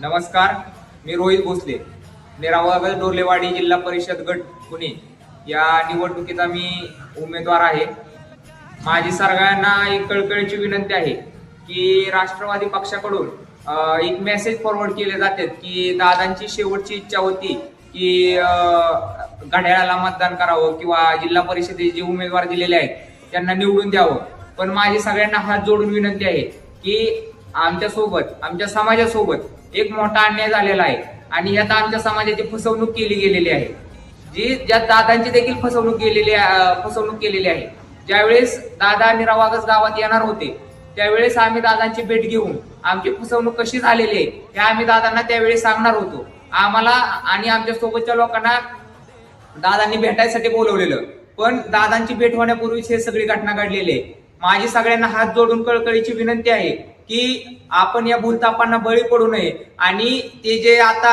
नमस्कार, मी रोहित भोसले, नेरावगल डोर्लेवाडी जिल्हा परिषद गट पुणे या निवडणुकीचा मी उमेदवार आहे। माझी सगळ्यांना एक कळकळीची विनंती आहे की राष्ट्रवादी पक्षाकडून एक मेसेज फॉरवर्ड केले जातात की दादांची शेवटची इच्छा होती की घड्याळाला मतदान करावं किंवा जिल्हा परिषदेचे जे उमेदवार दिलेले आहेत त्यांना निवडून द्यावं। पण माझी सगळ्यांना हात जोडून विनंती आहे की आमच्या समाजासोबत एक मोठा अन्याय झालेला आहे आणि यात आमच्या समाजाची फसवणूक केली गेलेली आहे, ज्यात दादांची देखील फसवणूक केलेली आहे। ज्यावेळेस दादा निरावागस गावात येणार होते त्यावेळेस आम्ही दादांची भेट घेऊन आमची फसवणूक कशी झालेली आहे हे आम्ही दादांना त्यावेळेस सांगणार होतो। आम्हाला आणि आमच्या सोबतच्या लोकांना दादांनी भेटायसाठी बोलवलेलं, पण दादांची भेट होण्यापूर्वीच हे सगळी घटना घडलेली आहे। माझी सगळ्यांना हात जोडून कळकळीची विनंती आहे की आपण या भूलथापांना बळी पडू नये आणि ते जे आता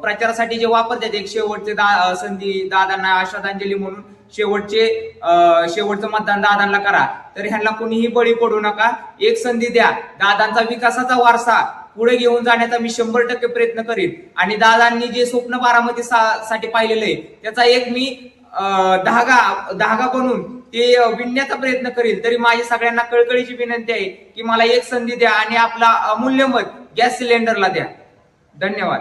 प्रचारासाठी जे वापरतात एक शेवटचे संधी दादांना श्रद्धांजली म्हणून शेवटचं मतदान दादांना करा, तर ह्यांना कोणीही बळी पडू नका। एक संधी द्या, दादांचा विकासाचा वारसा पुढे घेऊन जाण्याचा मी 100% प्रयत्न करीन आणि दादांनी जे स्वप्न बारामती साठी पाहिलेलं आहे त्याचा एक मी धागा बनून ते विणण्याचा प्रयत्न करील। तरी माझी सगळ्यांना कळकळीची विनंती आहे की मला एक संधी द्या आणि आपला अमूल्य मत गॅस सिलेंडरला द्या। धन्यवाद।